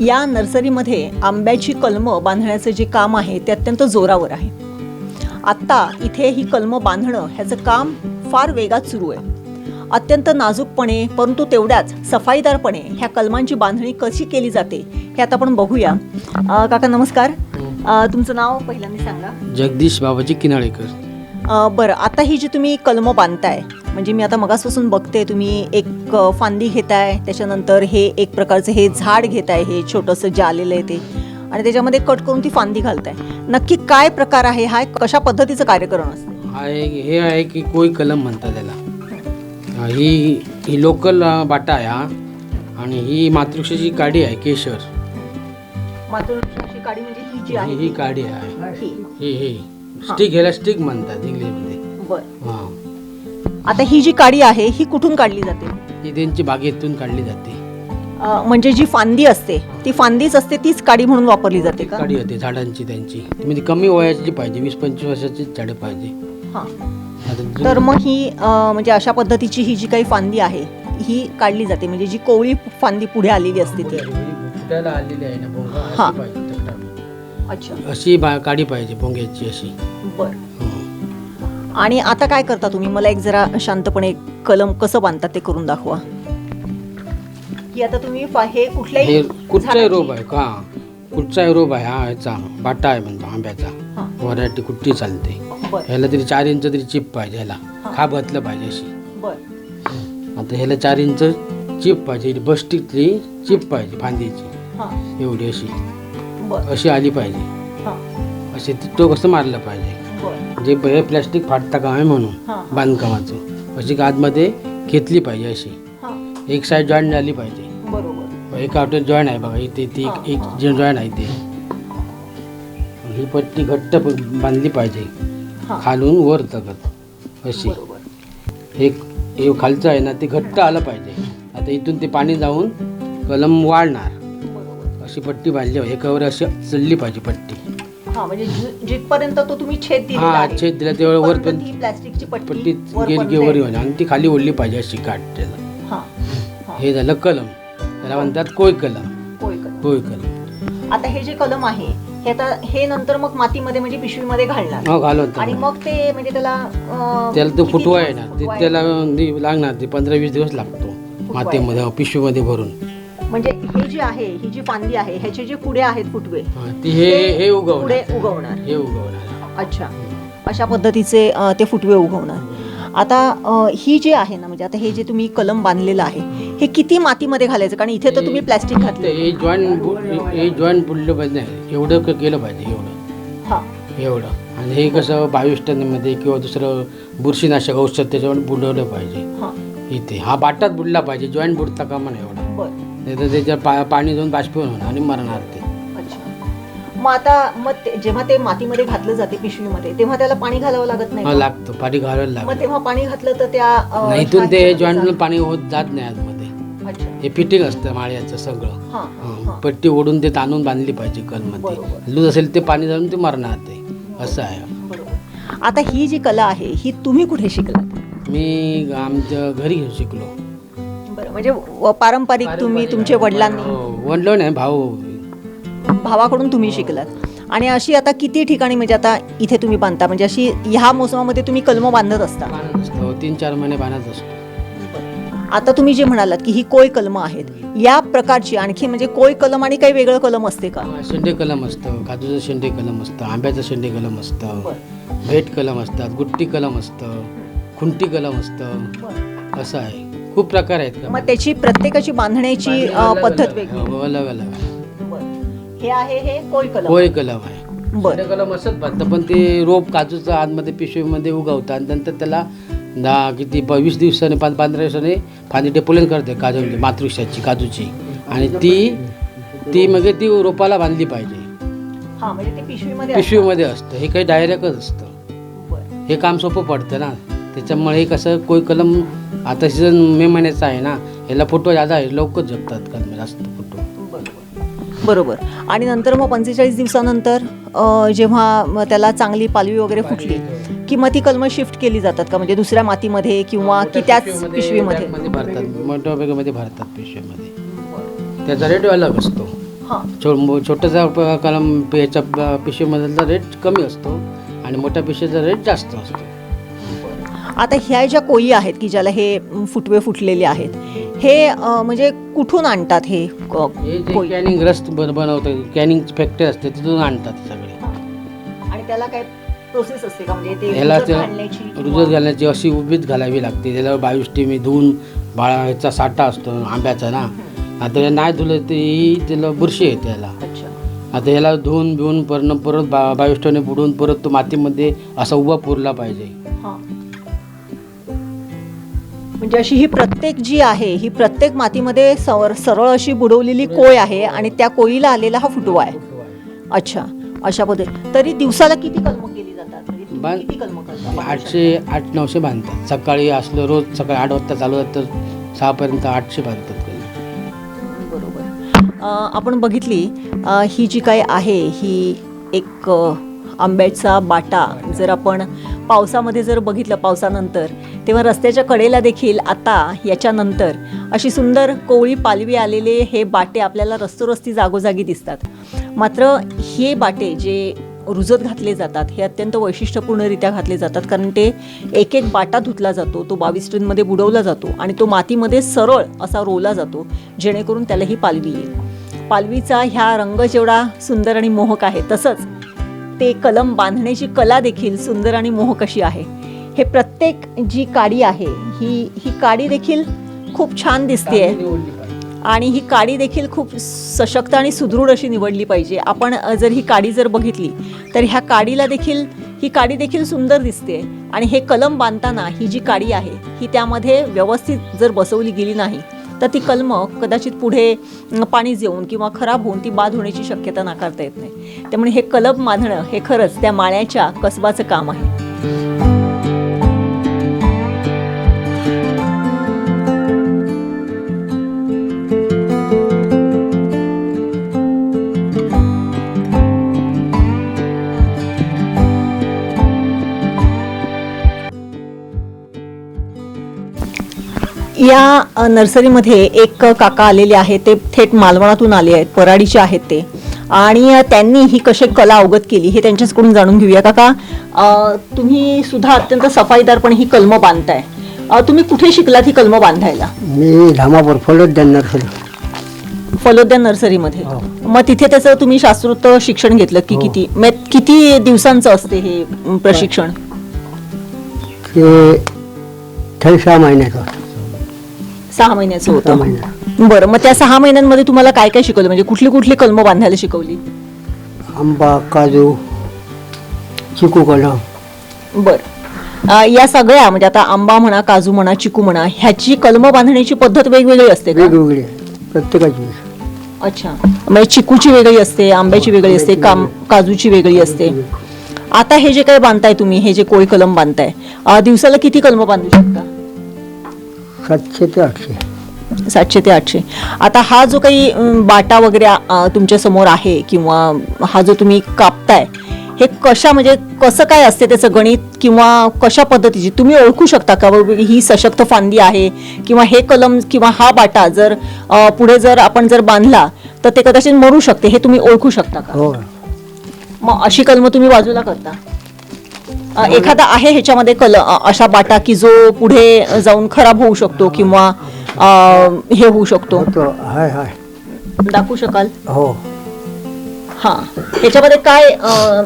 या नर्सरीमध्ये आंब्याची कलमं बांधण्याचं जे काम आहे ते अत्यंत जोरावर आहे. आत्ता इथे ही कलमं बांधणं ह्याचं काम फार वेगात सुरू आहे. अत्यंत नाजूकपणे परंतु तेवढ्याच सफाईदारपणे ह्या कलमांची बांधणी कशी केली जाते हे आता आपण बघूया. काका नमस्कार. तुमचं नाव पहिल्यांदा सांगा. जगदीश बाबाजी किनाळेकर. बरं, आता ही जी तुम्ही कलमं बांधताय म्हणजे मी आता मगासपासून बघते तुम्ही एक फांदी घेताय, त्याच्यानंतर हे एक प्रकारचं हे झाड घेताय, हे छोटंसं जे आलेलं आहे ते, आणि त्याच्यामध्ये कट करून ती फांदी घालताय. नक्की काय प्रकार आहे हा? कशा पद्धतीचं कार्यकरण असतं? हे आहे की कोई कलम म्हणतात त्याला. ही लोकल बाटा आहे हा, आणि ही मातृक्षाची काडी आहे केशर. मातृक्षाची काडी म्हणजे ही जी आहे ही काडी आहे. ही ही स्टिक, ह्याला स्टिक म्हणतात इंग्लिशमध्ये. बरं. हां. आता ही जी काडी आहे ही कुठून काढली जाते? ही त्यांची बागेतून काढली जाते. म्हणजे जी फांदी असते ती फांदीच असते, तीच काडी म्हणून वापरली जाते का? काडी होते झाडांची त्यांची, म्हणजे कमी वयाची पाहिजे, 20-25 वर्षाची झाडं पाहिजे. हां. तर मग ही म्हणजे अशा पद्धतीची ही जी काही फांदी आहे ही काढली जाते, म्हणजे जी कोवळी फांदी पुढे आलेली असते ती. फुटायला आलेली आहे ना भोंगा, हां. अशी पाहिजे तक्रार. अच्छा, अशी काडी पाहिजे भोंग्याची अशी. बरं. आणि आता काय करता तुम्ही? मला एक जरा शांतपणे कलम कसं बांधतात ते करून दाखवा. की आता तुम्ही हे हे कुठचाही रोप आहे का? कुठचाही रोप आहे हा, ह्याचा बाटा आहे म्हणतो आंब्याचा, व्हरायटी कुठली चालते. ह्याला तरी 4 इंच तरी चिप पाहिजे, ह्याला खाप घातलं पाहिजे अशी. आता ह्याला 4 इंच चिप पाहिजे, बस्टिकली चिप पाहिजे फांदीची एवढी अशी, अशी आली पाहिजे. असे तो कसं मारलं पाहिजे, जे हे प्लॅस्टिक फाटता काम आहे म्हणून बांधकामाचं, अशी आतमध्ये घेतली पाहिजे अशी. एक साईड जॉईंट झाली पाहिजे. एक आउटर जॉईंट आहे बघा इथे, ती एक जॉईंट आहे ते. ही पट्टी घट्ट बांधली पाहिजे खालून वर तगत अशी. एक खालचं आहे ना ते घट्ट आलं पाहिजे. आता इथून ते पाणी जाऊन कलम वाढणार, अशी पट्टी बांधली पाहिजे. एकावर अशी चढली पाहिजे पट्टी. म्हणजे जिथपर्यंत तो तुम्ही छेद दिला, छेद दिला तेवढं वर पण प्लास्टिकची पट्टी गेली वर येऊन, आणि ती खाली ओढली पाहिजे अशी काट त्याला. हे झालं कलम, त्याला म्हणतात कोय कलम. कोय कलम. आता हे जे कलम आहे हे आता हे नंतर मग मातीमध्ये म्हणजे पिशवीमध्ये घालणार. घालून आणि मग ते म्हणजे त्याला तो फुटवा येणार, ते त्याला लागणार, ते 15-20 दिवस लागतो मातीमध्ये पिशवीमध्ये भरून. म्हणजे हे जे आहे, ही जी फांदी आहे ह्याचे जे पुढे आहेत फुटवे, हे उगवणार. हे उगवणार. अच्छा, अशा पद्धतीचे ते फुटवे उगवणार. आता ही जी आहे ना, म्हणजे आता हे जे तुम्ही कलम बांधलेलं आहे हे किती मातीमध्ये घालायचं? कारण इथे तर तुम्ही प्लॅस्टिक घातलं. हे जॉईंट बुडलं पाहिजे, एवढं केलं पाहिजे, एवढं. आणि हे कसं 22 टनमध्ये किंवा दुसरं बुरशीनाशक औषध त्याच्यावर बुडवलं पाहिजे. इथे हा बाटात बुडला पाहिजे, जॉईंट बुडता कामा नाही एवढा. नाही तर त्याच्यात पाणी जाऊन बाष्पीभवन होणार आणि मरणार ते. मग आता जेव्हा ते मातीमध्ये घातलं जाते पिशवीमध्ये, तेव्हा त्याला पाणी घालावं लागत नाही? लागतं, पाणी घालायला लागतं. मग तेव्हा पाणी घातलं तर त्या इथून ते जॉईंट पाणी होत जात नाही आतमध्ये. हे फिटिंग असतं माळ्याचं सगळं. पट्टी ओढून ते ताणून बांधली पाहिजे कलमध्ये. लूज असेल ते पाणी जाऊन ते मरणार ते, असं आहे. आता ही जी कला आहे ही तुम्ही कुठे शिकलात? मी आमच्या घरी शिकलो. म्हणजे पारंपरिक तुम्ही तुमच्या वडलो नाही, भावाकडून तुम्ही शिकलात. आणि अशी आता किती ठिकाणी म्हणजे आता इथे तुम्ही बांधता, म्हणजे अशी ह्या मोसमामध्ये तुम्ही कलमं बांधत असता? 3-4 महिने बांधत असतो. आता तुम्ही जे म्हणालात की ही कोय कलमं आहेत, या प्रकारची आणखी म्हणजे कोय कलम आणि काही वेगळं कलम असते का? शेंडे कलम असतं, काजूचं शेंडे कलम असतं, आंब्याचं शेंडे कलम असतं, भेट कलम असतात, गुट्टी कलम असतं, खुंटी कलम असतं, असं आहे. खूप प्रकार आहेत का. मग त्याची प्रत्येकाची बांधण्याची पद्धत वेगळी अलग अलग आहे. हे आहे हे कोय कलम आहे. शेंडे कलम असत बांधतं, पण ते रोप काजूचं आतमध्ये पिशवीमध्ये उगवतं आणि नंतर त्याला 20 दिवसाने 15 दिवसाने फांदी डेपोलेन करते काजूची, मातृक्षाची काजूची, आणि ती मग ती रोपाला बांधली पाहिजे. पिशवीमध्ये असतं. हे काही डायरेक्टच असतं. हे काम सोपं पडतं ना, त्याच्यामुळे हे कसं कोय कलम आता सीझन मे महिन्याचा आहे ना, याला फोटो जादा आहे, लवकर जगतात कलम, जास्त फोटो. बरोबर. आणि नंतर मग 45 दिवसानंतर जेव्हा त्याला चांगली पालवी वगैरे फुटली की मग ती कलमं शिफ्ट केली जातात का, म्हणजे दुसऱ्या मातीमध्ये किंवा की त्याच पिशवीमध्ये भरतात? मोठ्या बॅगमध्ये भरतात पिशवीमध्ये. त्याचा रेट अलग असतो. छोटासा कलम याच्या पिशवीमधला रेट कमी असतो आणि मोठ्या पिशवीचा रेट जास्त असतो. आता ह्या ज्या कोयी आहेत की ज्याला हे फुटवे फुटलेले आहेत, हे म्हणजे कुठून आणतात हे कोयी? कॅनिंग रस्ट बनवतात, कॅनिंग फॅक्टरी असते तिथून आणतात सगळे. आणि त्याला काय प्रोसेस असते का, म्हणजे ते ह्याला रुजत रुजत घालण्याची अशी उभीच घालावी लागते. त्याला 22 टीमी धुवून ह्याचा साठा असतो आंब्याचा ना. आता नाही धुलं ते त्याला बुरशी येते याला. आता याला धुवून बिवून परत 22 टने बुडवून परत तो मातीमध्ये असा उभा पुरला पाहिजे. म्हणजे अशी ही प्रत्येक जी आहे ही प्रत्येक मातीमध्ये सरळ अशी बुडवलेली कोय आहे आणि त्या कोयीला आलेला हा फुटवा आहे. अच्छा, अशा पद्धती. तरी दिवसाला किती कलमं केली जातात? किती कलमं करतात? 800-900 बांधतात. सकाळी असलं रोज सकाळी 8 वाजता चालू तर 6 पर्यंत 800 बांधतात. बरोबर. आपण बघितली ही जी काय आहे ही एक आंब्याचा बाटा. जर आपण पावसामध्ये जर बघितलं पावसानंतर, तेव्हा रस्त्याच्या कडेला देखील आता याच्यानंतर अशी सुंदर कोवळी पालवी आलेले हे बाटे आपल्याला रस्तोरस्ती जागोजागी दिसतात. मात्र हे बाटे जे रुजत घातले जातात हे अत्यंत वैशिष्ट्यपूर्णरित्या घातले जातात, कारण ते एक एक बाटा धुतला जातो, तो 22 टनमध्ये बुडवला जातो आणि तो मातीमध्ये सरळ असा रोवला जातो, जेणेकरून त्याला ही पालवी येईल. पालवीचा ह्या रंग जेवढा सुंदर आणि मोहक आहे, तसंच ते कलम बांधण्याची कला देखील सुंदर आणि मोहक अशी आहे. हे प्रत्येक जी काडी आहे ही काडी देखील खूप छान दिसते आणि ही काडी देखील खूप सशक्त आणि सुदृढ अशी निवडली पाहिजे. आपण जर ही काडी जर बघितली तर ह्या काडीला देखील ही काडी देखील सुंदर दिसते आणि हे कलम बांधताना ही जी काडी आहे ही त्यामध्ये व्यवस्थित जर बसवली गेली नाही तर ती कलमं कदाचित पुढे पाणी जेवून किंवा खराब होऊन ती बाद होण्याची शक्यता नाकारता येत नाही. त्यामुळे हे कलम बांधणं हे खरंच त्या माळ्याच्या कसबाचं काम आहे. या नर्सरीमध्ये एक काका आलेले आहेत, ते थेट मालवणातून आले आहेत, पराडीचे आहेत ते, आणि त्यांनी ही कशी कला अवगत केली हे त्यांच्याकडून जाणून घेऊया. काका, तुम्ही सुद्धा अत्यंत सफाईदारपणे ही कलमं बांधताय. तुम्ही कुठे शिकलात ही कलमं बांधायला? मी धामापूर फलोद्यान नर्सरी. फलोद्यान नर्सरीमध्ये. मग तिथे त्याचं तुम्ही शास्त्रोक्त शिक्षण घेतलं की किती दिवसांचं असते हे प्रशिक्षण? ते 6 महिन्याचं. 6 महिन्याचं होतं. बरं, मग त्या 6 महिन्यांमध्ये तुम्हाला काय काय शिकवलं, म्हणजे कुठली कुठली कलमं बांधायला शिकवली? आंबा, काजू, चिकू कलम. बरं, या सगळ्या म्हणजे आता आंबा म्हणा, काजू म्हणा, चिकू म्हणा, ह्याची कलमं बांधण्याची पद्धत वेगवेगळी असते का? वेगवेगळी प्रत्येकाची. अच्छा, म्हणजे चिकूची वेगळी असते, आंब्याची वेगळी असते, काजूची वेगळी असते. आता हे जे काय बांधताय तुम्ही, हे जे कोळी कलम बांधताय, दिवसाला किती कलमं बांधू शकता? 700 ते 800. 700 ते 800. आता हा जो काही बाटा वगैरे तुमच्या समोर आहे किंवा हा जो तुम्ही कापताय, हे म्हणजे कसं काय असते त्याचं गणित, किंवा कशा पद्धतीची तुम्ही ओळखू शकता का ही सशक्त फांदी आहे, किंवा हे कलम किंवा हा बाटा जर पुढे जर आपण जर बांधला तर ते कदाचित मरू शकते, हे तुम्ही ओळखू शकता का? हो. मग अशी कलम तुम्ही बाजूला करता? एखादा आहे ह्याच्यामध्ये अशा बाटा की जो पुढे जाऊन खराब होऊ शकतो किंवा हे होऊ शकतो? हाय हाय, दाखवू शकाल? हो. हा, ह्याच्यामध्ये काय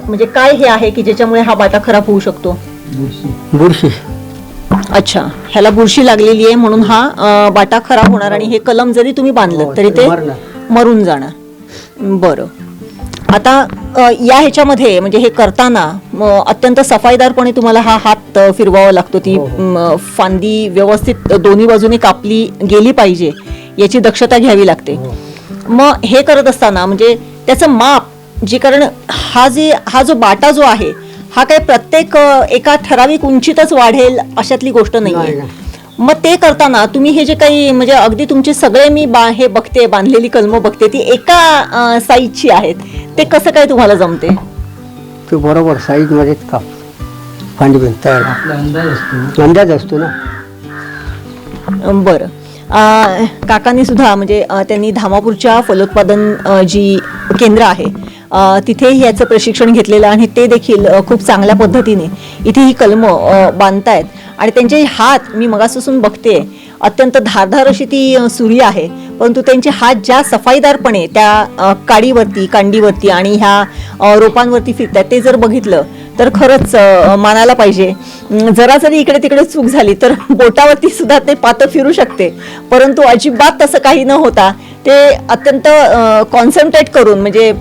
म्हणजे काय हे आहे की ज्याच्यामुळे हा बाटा खराब होऊ शकतो? बुरशी. अच्छा, ह्याला बुरशी लागलेली आहे म्हणून हा बाटा खराब होणार आणि हे कलम जरी तुम्ही बांधलं तरी ते मरून जाणार. बरं, आता या ह्याच्यामध्ये म्हणजे हे करताना अत्यंत सफाईदारपणे तुम्हाला हा हात फिरवावा लागतो. ती फांदी व्यवस्थित दोन्ही बाजूने कापली गेली पाहिजे याची दक्षता घ्यावी लागते. मग हे करत असताना म्हणजे त्याचं माप जे, कारण हा जो बाटा जो आहे हा काय प्रत्येक एका ठराविक उंचीतच वाढेल अशातली गोष्ट नाहीये. मग ते करताना तुम्ही हे जे काही म्हणजे अगदी तुमचे सगळे मी हे बघते, बांधलेली कलमं बघते ती एका साईजची आहेत, ते कसं काय तुम्हाला जमते? ते बरोबर साईज मध्ये काप फांदी तयार. अंदाज असतो ना. बरं, काकांनी सुद्धा म्हणजे त्यांनी धामापूरच्या फलोत्पादन जी केंद्र आहे तिथेही याचं प्रशिक्षण घेतलेलं आणि ते देखील खूप चांगल्या पद्धतीने इथे ही कलमं बांधतायत आणि त्यांचे हात मी मगापासून बघते अत्यंत धारधार अशी ती सुरी आहे, परंतु त्यांचे हात ज्या सफाईदारपणे त्या कांडीवरती आणि ह्या रोपांवरती फिरतात ते जर बघितलं तर खरंच मानायला पाहिजे. जरा जरी इकडे तिकडे चूक झाली तर बोटावरती सुद्धा ते पातं फिरू शकते, परंतु अजिबात तसं काही न होता ते अत्यंत कॉन्सन्ट्रेट करून म्हणजे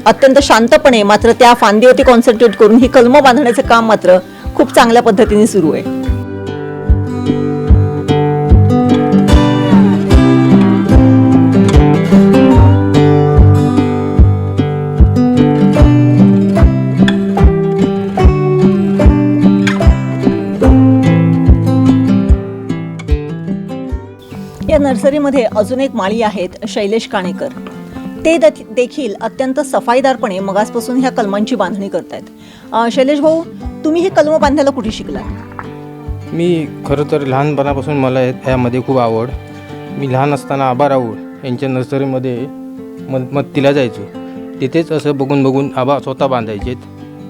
अत्यंत शांतपणे मात्र त्या फांदीवरती कॉन्सन्ट्रेट करून ही कलमं बांधण्याचं काम मात्र खूप चांगल्या पद्धतीने सुरू आहे. या नर्सरीमध्ये अजून एक माळी आहेत शैलेश काणेकर. ते देखील अत्यंत सफाईदारपणे मगासपासून ह्या कलमांची बांधणी करतायत. शैलेश भाऊ, तुम्ही हे कलम बांधायला कुठे शिकलात? मी खरं तर लहानपणापासून मला ह्यामध्ये खूप आवड. मी लहान असताना आबा राऊळ यांच्या नर्सरीमध्ये मदतीला जायचो. तिथेच असं बघून आबा स्वतः बांधायचेत.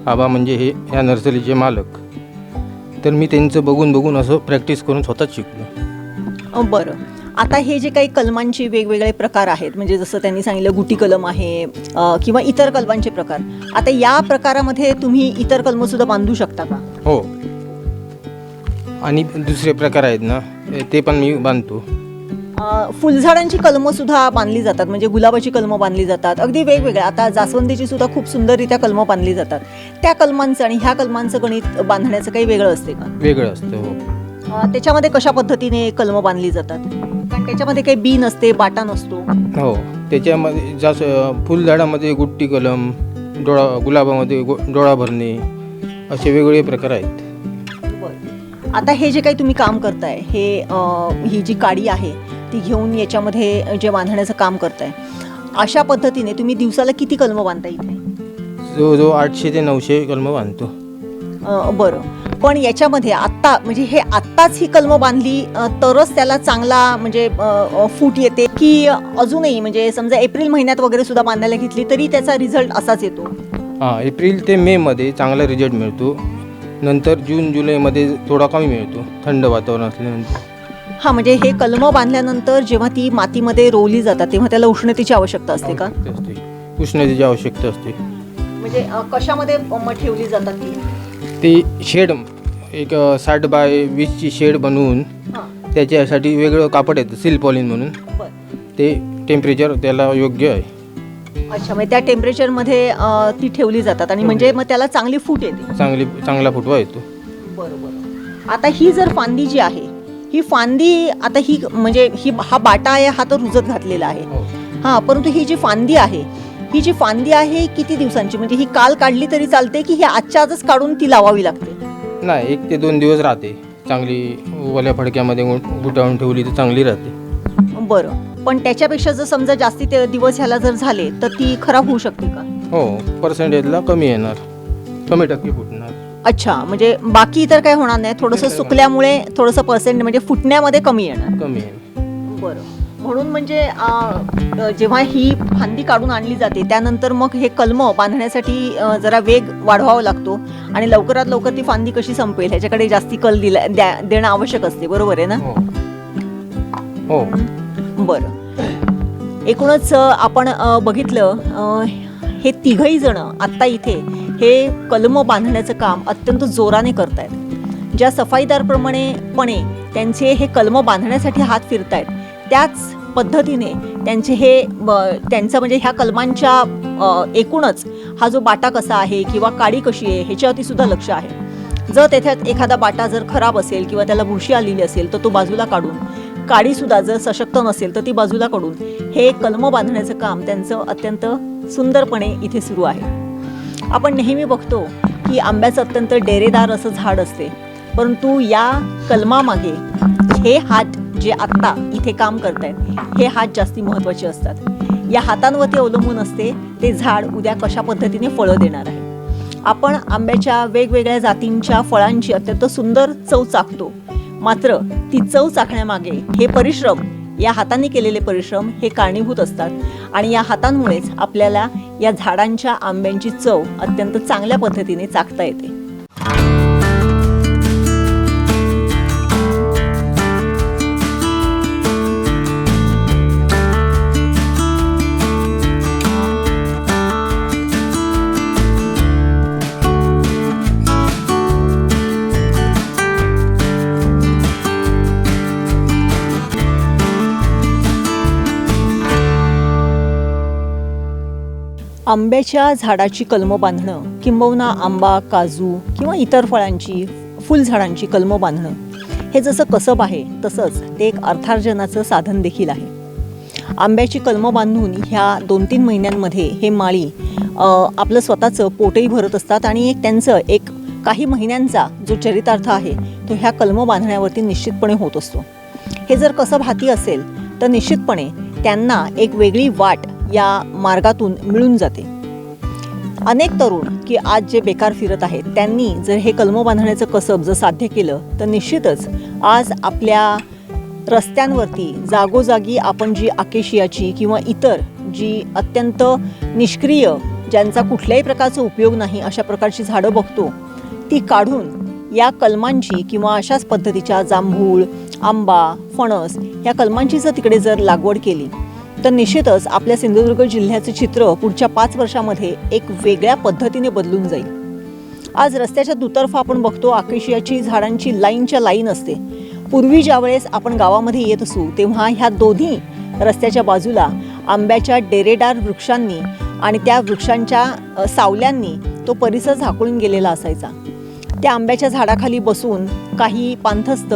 आबा म्हणजे हे ह्या नर्सरीचे मालक. तर मी त्यांचं बघून असं प्रॅक्टिस करून स्वतःच शिकलो. बरं, आता हे जे काही कलमांचे वेगवेगळे प्रकार आहेत म्हणजे जसं त्यांनी सांगितलं गुटी कलम आहे किंवा इतर कलमांचे प्रकार, आता या प्रकारामध्ये तुम्ही इतर कलम सुद्धा बांधू शकता का? हो, आणि दुसरे प्रकार आहेत ना ते पण मी बांधतो. फुलझाडांची कलमं सुद्धा बांधली जातात, म्हणजे गुलाबाची कलमं बांधली जातात, अगदी वेगवेगळ्या. आता जास्वंदीची सुद्धा खूप सुंदररित्या कलमं बांधली जातात. त्या कलमांचं आणि ह्या कलमांचं गणित बांधण्याचं काही वेगळं असते का? वेगळं असतं. हो, त्याच्यामध्ये कशा पद्धतीने कलमं बांधली जातात? कारण त्याच्यामध्ये काही बी नसते, बाटा नसतो. हो, त्याच्यामध्ये जास्त फुलझाडामध्ये गुट्टी कलम, गुलाबामध्ये डोळा भरणे असे वेगवेगळे प्रकार आहेत. आता हे जे काही तुम्ही काम करताय हे ही जी काडी आहे ती घेऊन याच्यामध्ये जे बांधण्याचं काम करताय, अशा पद्धतीने तुम्ही दिवसाला किती कलमं बांधता इथे? जो 800 ते 900 कलमं बांधतो. बरं, पण याच्यामध्ये आत्ता म्हणजे हे आत्ताच ही कलमं बांधली तरच त्याला चांगला म्हणजे फूट येते की अजूनही म्हणजे समजा एप्रिल महिन्यात वगैरे सुद्धा बांधायला घेतली तरी त्याचा रिझल्ट असाच येतो? हां, एप्रिल ते मेमध्ये चांगला रिझल्ट मिळतो. नंतर जून जुलैमध्ये थोडा कमी मिळतो थंड वातावरण असल्यानंतर. हां, म्हणजे हे कलमं बांधल्यानंतर जेव्हा ती मातीमध्ये रोवली जातात तेव्हा त्याला उष्णतेची आवश्यकता असते का? उष्णतेची आवश्यकता असते. म्हणजे कशामध्ये ठेवली जातात ती शेड एक 60 बाय 20ची शेड बनवून त्याच्यासाठी वेगळं कापड येतं सिल पॉलिन म्हणून. ते टेम्परेचर त्याला योग्य आहे. अच्छा, म्हणजे त्या टेम्परेचरमध्ये ती ठेवली जातात आणि म्हणजे मग त्याला चांगली फूट येते. चांगला फुटवा येतो. बरोबर. आता ही जर फांदी जी आहे ही फांदी आता ही म्हणजे हा बाटा आहे, हा तर रुजत घातलेला आहे. हां, परंतु ही जी फांदी आहे किती दिवसांची? म्हणजे ही काल काढली तरी चालते की ही आजच्या आजच काढून ती लावावी लागते? नाही, 1 ते 2 दिवस राहते. चांगली ओल्या फडक्यामध्ये गुटाळून ठेवली तर चांगली राहते. बरं, पण त्याच्यापेक्षा जर समजा जास्ती दिवस ह्याला जर झाले तर ती खराब होऊ शकते का? हो, पर्सेंटेजला कमी येणार, कमी टक्के फुटणार. अच्छा, म्हणजे बाकी इतर काय होणार नाही, थोडंसं सुकल्यामुळे थोडंसं पर्सेंट म्हणजे फुटण्यामध्ये कमी येणार. बरं, म्हणून म्हणजे जेव्हा ही फांदी काढून आणली जाते त्यानंतर मग हे कलमं बांधण्यासाठी जरा वेग वाढवावा लागतो आणि लवकरात लवकर ती फांदी कशी संपेल ह्याच्याकडे जास्ती कल देणं आवश्यक असते. बरोबर आहे ना? हो. बरं, एकूणच आपण बघितलं हे तिघही जण आत्ता इथे हे कलमं बांधण्याचं काम अत्यंत जोराने करतायत. ज्या सफाईदारपणे त्यांचे हे कलमं बांधण्यासाठी हात फिरतायत त्याच पद्धतीने त्यांचं म्हणजे ह्या कलमांच्या एकूणच हा जो बाटा कसा आहे किंवा काडी कशी आहे ह्याच्यावरती सुद्धा लक्ष आहे. जर तेथे एखादा बाटा जर खराब असेल किंवा त्याला बुरशी आलेली असेल तर तो बाजूला काढून, काडीसुद्धा जर सशक्त नसेल तर ती बाजूला काढून हे कलमं बांधण्याचं काम त्यांचं अत्यंत सुंदरपणे इथे सुरू आहे. आपण नेहमी बघतो की आंब्याचं अत्यंत डेरेदार असं झाड असते, परंतु या कलमामागे हे हात जे आत्ता इथे काम करतायत हे हात जास्ती महत्त्वाचे असतात. या हातांवरती अवलंबून असते ते झाड उद्या कशा पद्धतीने फळं देणार आहे. आपण आंब्याच्या वेगवेगळ्या जातींच्या फळांची अत्यंत सुंदर चव चाखतो, मात्र ती चव चाखण्यामागे हे परिश्रम या हातांनी केलेले परिश्रम हे कारणीभूत असतात आणि या हातांमुळेच आपल्याला या झाडांच्या आंब्यांची चव अत्यंत चांगल्या पद्धतीने चाखता येते. आंब्याच्या झाडाची कलमं बांधणं किंबहुना आंबा, काजू किंवा इतर फळांची, फुलझाडांची कलमं बांधणं हे जसं कसब आहे तसंच ते एक अर्थार्जनाचं साधन देखील आहे. आंब्याची कलमं बांधून ह्या 2-3 महिन्यांमध्ये हे माळी आपलं स्वतःचं पोटही भरत असतात आणि त्यांचं एक काही महिन्यांचा जो चरितार्थ आहे तो ह्या कलमं बांधण्यावरती निश्चितपणे होत असतो. हे जर कसब हाती असेल तर निश्चितपणे त्यांना एक वेगळी वाट या मार्गातून मिळून जाते. अनेक तरुण की आज जे बेकार फिरत आहेत त्यांनी जर हे कलमं बांधण्याचं कसब जर साध्य केलं तर निश्चितच आज आपल्या रस्त्यांवरती जागोजागी आपण जी आकेशियाची किंवा इतर जी अत्यंत निष्क्रिय, ज्यांचा कुठल्याही प्रकारचा उपयोग नाही अशा प्रकारची झाडं बघतो, ती काढून या कलमांची किंवा अशाच पद्धतीच्या जांभूळ, आंबा, फणस या कलमांची जर तिकडे जर लागवड केली तर निश्चितच आपल्या सिंधुदुर्ग जिल्ह्याचं चित्र पुढच्या 5 वर्षामध्ये एक वेगळ्या पद्धतीने बदलून जाईल. आज रस्त्याच्या दुतर्फा आपण बघतो आकेशियाची झाडांची लाईनच्या लाईन असते. पूर्वी ज्यावेळेस आपण गावामध्ये येत असू तेव्हा ह्या दोन्ही रस्त्याच्या बाजूला आंब्याच्या डेरेदार वृक्षांनी आणि त्या वृक्षांच्या सावल्यांनी तो परिसर झाकळून गेलेला असायचा. त्या आंब्याच्या झाडाखाली बसून काही पांथस्थ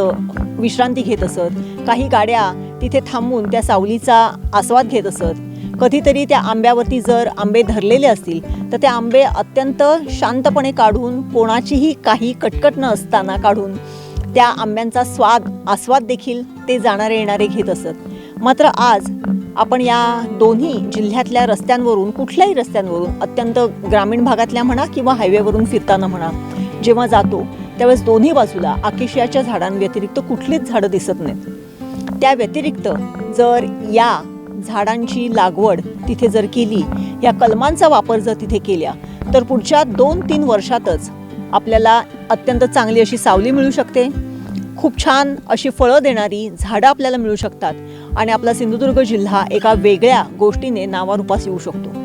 विश्रांती घेत असत, काही गाड्या तिथे थांबून त्या सावलीचा आस्वाद घेत असत. कधीतरी त्या आंब्यावरती जर आंबे धरलेले असतील तर ते आंबे अत्यंत शांतपणे काढून, कोणाचीही काही कटकट न असताना काढून त्या आंब्यांचा आस्वाद देखील ते जाणारे येणारे घेत असत. मात्र आज आपण या दोन्ही जिल्ह्यातल्या रस्त्यांवरून, कुठल्याही रस्त्यांवरून, अत्यंत ग्रामीण भागातल्या म्हणा किंवा हायवेवरून फिरताना म्हणा, जेव्हा जातो त्यावेळेस दोन्ही बाजूला आकेशियाच्या झाडांव्यतिरिक्त कुठलीच झाडं दिसत नाहीत. त्या व्यतिरिक्त जर या झाडांची लागवड तिथे जर केली, या कलमांचा वापर जर तिथे केल्या तर पुढच्या 2-3 वर्षातच आपल्याला अत्यंत चांगली अशी सावली मिळू शकते, खूप छान अशी फळं देणारी झाडं आपल्याला मिळू शकतात आणि आपला सिंधुदुर्ग जिल्हा एका वेगळ्या गोष्टीने नावारूपास येऊ शकतो.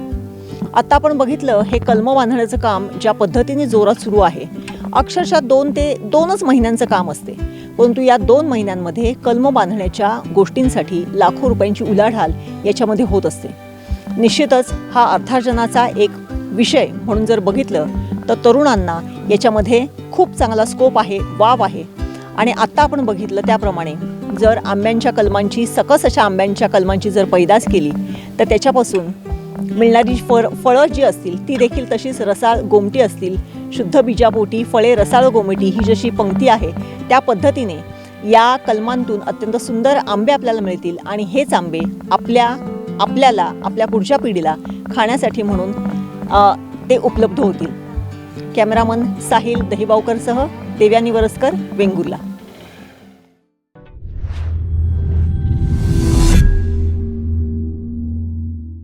आता आपण बघितलं हे कलमं बांधण्याचं काम ज्या पद्धतीने जोरात सुरू आहे, अक्षरशः 2 ते 2च महिन्यांचं काम असते, परंतु या 2 महिन्यांमध्ये कलमं बांधण्याच्या गोष्टींसाठी लाखो रुपयांची उलाढाल याच्यामध्ये होत असते. निश्चितच हा अर्थार्जनाचा एक विषय म्हणून जर बघितलं तर तरुणांना याच्यामध्ये खूप चांगला स्कोप आहे, वाव आहे. आणि आत्ता आपण बघितलं त्याप्रमाणे जर आंब्यांच्या कलमांची, सकस अशा आंब्यांच्या कलमांची जर पैदास केली तर त्याच्यापासून मिळणारी फळं जी असतील ती देखील तशीच रसाळ गोमटी असतील. शुद्ध बीजापोटी फळे रसाळ गोमटी ही जशी पंक्ती आहे त्या पद्धतीने या कलमांतून अत्यंत सुंदर आंबे आपल्याला मिळतील आणि हेच आंबे आपल्याला आपल्या पुढच्या पिढीला खाण्यासाठी म्हणून ते उपलब्ध होतील. कॅमेरामन साहिल दहिबावकरसह देव्यानी वरसकर, वेंगुर्ला.